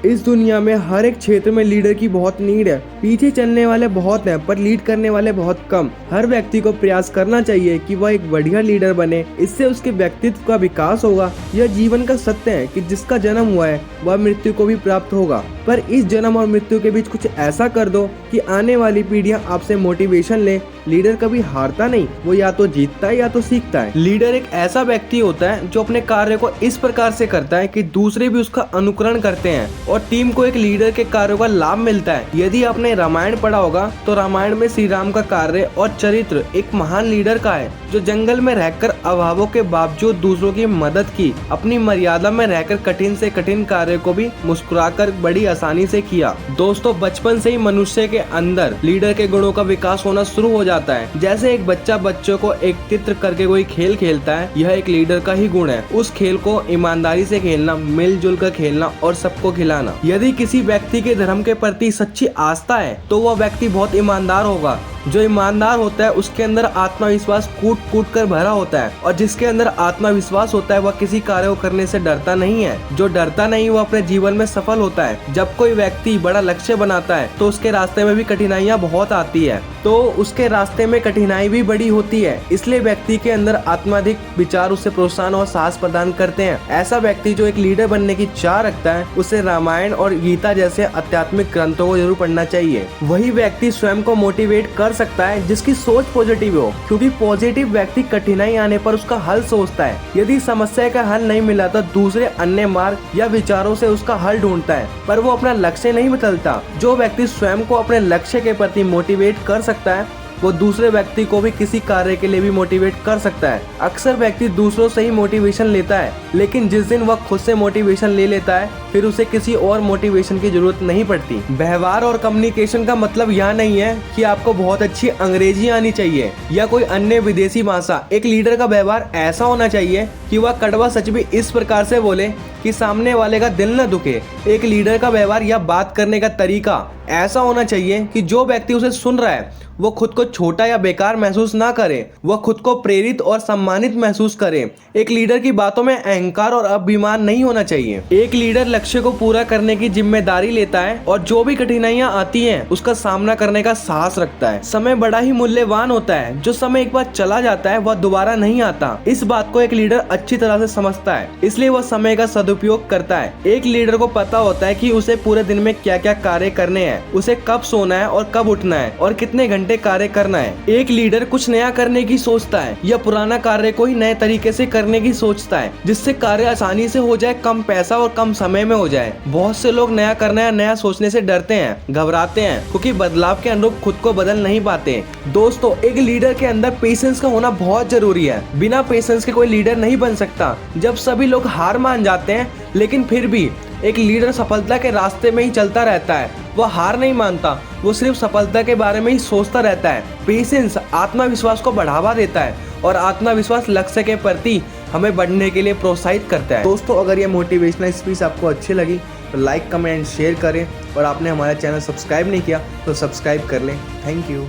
इस दुनिया में हर एक क्षेत्र में लीडर की बहुत नीड है। पीछे चलने वाले बहुत हैं पर लीड करने वाले बहुत कम। हर व्यक्ति को प्रयास करना चाहिए कि वह एक बढ़िया लीडर बने। इससे उसके व्यक्तित्व का विकास होगा। यह जीवन का सत्य है कि जिसका जन्म हुआ है वह मृत्यु को भी प्राप्त होगा, पर इस जन्म और मृत्यु के बीच कुछ ऐसा कर दो कि आने वाली पीढ़ियां आपसे मोटिवेशन ले। लीडर कभी हारता नहीं, वो या तो जीतता है या तो सीखता है। लीडर एक ऐसा व्यक्ति होता है जो अपने कार्य को इस प्रकार से करता है कि दूसरे भी उसका अनुकरण करते हैं और टीम को एक लीडर के कार्यों का लाभ मिलता है। यदि आपने रामायण पढ़ा होगा तो रामायण में श्री राम का कार्य और चरित्र एक महान लीडर का है जो जंगल में रहकर अभावों के बावजूद दूसरों की मदद की, अपनी मर्यादा में रहकर कठिन से कठिन कार्य को भी मुस्कुराकर बड़ी आसानी से किया। दोस्तों, बचपन से ही मनुष्य के अंदर लीडर के गुणों का विकास होना शुरू हो जाता है। जैसे एक बच्चा बच्चों को एकत्रित करके कोई खेल खेलता है, यह एक लीडर का ही गुण है। उस खेल को ईमानदारी से खेलना, मिलजुल कर खेलना और सबको खिलाना। यदि किसी व्यक्ति के धर्म के प्रति सच्ची आस्था है तो वह व्यक्ति बहुत ईमानदार होगा। जो ईमानदार होता है उसके अंदर आत्मविश्वास कूट कूट कर भरा होता है, और जिसके अंदर आत्मविश्वास होता है वह किसी कार्य को करने से डरता नहीं है। जो डरता नहीं वह अपने जीवन में सफल होता है। जब कोई व्यक्ति बड़ा लक्ष्य बनाता है तो उसके रास्ते में भी कठिनाइयाँ बहुत आती है, तो उसके रास्ते में कठिनाई भी बड़ी होती है। इसलिए व्यक्ति के अंदर आत्माधिक विचार उसे प्रोत्साहन और साहस प्रदान करते हैं। ऐसा व्यक्ति जो एक लीडर बनने की चाह रखता है उसे रामायण और गीता जैसे आध्यात्मिक ग्रंथों को जरूर पढ़ना चाहिए। वही व्यक्ति स्वयं को मोटिवेट कर सकता है जिसकी सोच पॉजिटिव हो, क्योंकि पॉजिटिव व्यक्ति कठिनाई आने पर उसका हल सोचता है। यदि समस्या का हल नहीं मिला तो दूसरे अन्य मार्ग या विचारों से उसका हल ढूंढता है, पर वो अपना लक्ष्य नहीं बदलता। जो व्यक्ति स्वयं को अपने लक्ष्य के प्रति मोटिवेट कर सकता है वो दूसरे व्यक्ति को भी किसी कार्य के लिए भी मोटिवेट कर सकता है। अक्सर व्यक्ति दूसरों से ही मोटिवेशन लेता है, लेकिन जिस दिन वह खुद से मोटिवेशन ले लेता है फिर उसे किसी और मोटिवेशन की जरूरत नहीं पड़ती। व्यवहार और कम्युनिकेशन का मतलब यह नहीं है कि आपको बहुत अच्छी अंग्रेजी आनी चाहिए या कोई अन्य विदेशी भाषा। एक लीडर का व्यवहार ऐसा होना चाहिए कि वह कड़वा सच भी इस प्रकार से बोले कि सामने वाले का दिल न दुखे। एक लीडर का व्यवहार या बात करने का तरीका ऐसा होना चाहिए कि जो व्यक्ति उसे सुन रहा है वो खुद को छोटा या बेकार महसूस ना करे, वह खुद को प्रेरित और सम्मानित महसूस करे। एक लीडर की बातों में अहंकार और अभिमान नहीं होना चाहिए। एक लीडर लक्ष्य को पूरा करने की जिम्मेदारी लेता है और जो भी कठिनाइयां आती हैं उसका सामना करने का साहस रखता है। समय बड़ा ही मूल्यवान होता है। जो समय एक बार चला जाता है वह दोबारा नहीं आता। इस बात को एक लीडर अच्छी तरह से समझता है, इसलिए वह समय का सदुपयोग करता है। एक लीडर को पता होता है कि उसे पूरे दिन में क्या क्या कार्य करने हैं, उसे कब सोना है और कब उठना है और कितने घंटे कार्य करना है। एक लीडर कुछ नया करने की सोचता है या पुराना कार्य को ही नए तरीके से करने की सोचता है, जिससे कार्य आसानी से हो जाए, कम पैसा और कम समय में हो जाए। बहुत से लोग नया करना या नया सोचने से डरते हैं, घबराते हैं, क्योंकि बदलाव के अनुरूप खुद को बदल नहीं पाते। दोस्तों, एक लीडर के अंदर पेशेंस का होना बहुत जरूरी है। बिना पेशेंस के कोई लीडर नहीं बन सकता। जब सभी लोग हार मान जाते हैं लेकिन फिर भी एक लीडर सफलता के रास्ते में ही चलता रहता है। वह हार नहीं मानता, वो सिर्फ सफलता के बारे में ही सोचता रहता है। पेशेंस आत्मविश्वास को बढ़ावा देता है और आत्मविश्वास लक्ष्य के प्रति हमें बढ़ने के लिए प्रोत्साहित करता है। दोस्तों, अगर ये मोटिवेशनल स्पीच आपको अच्छी लगी तो लाइक, कमेंट, शेयर करें, और आपने हमारा चैनल सब्सक्राइब नहीं किया तो सब्सक्राइब कर लें। Thank you.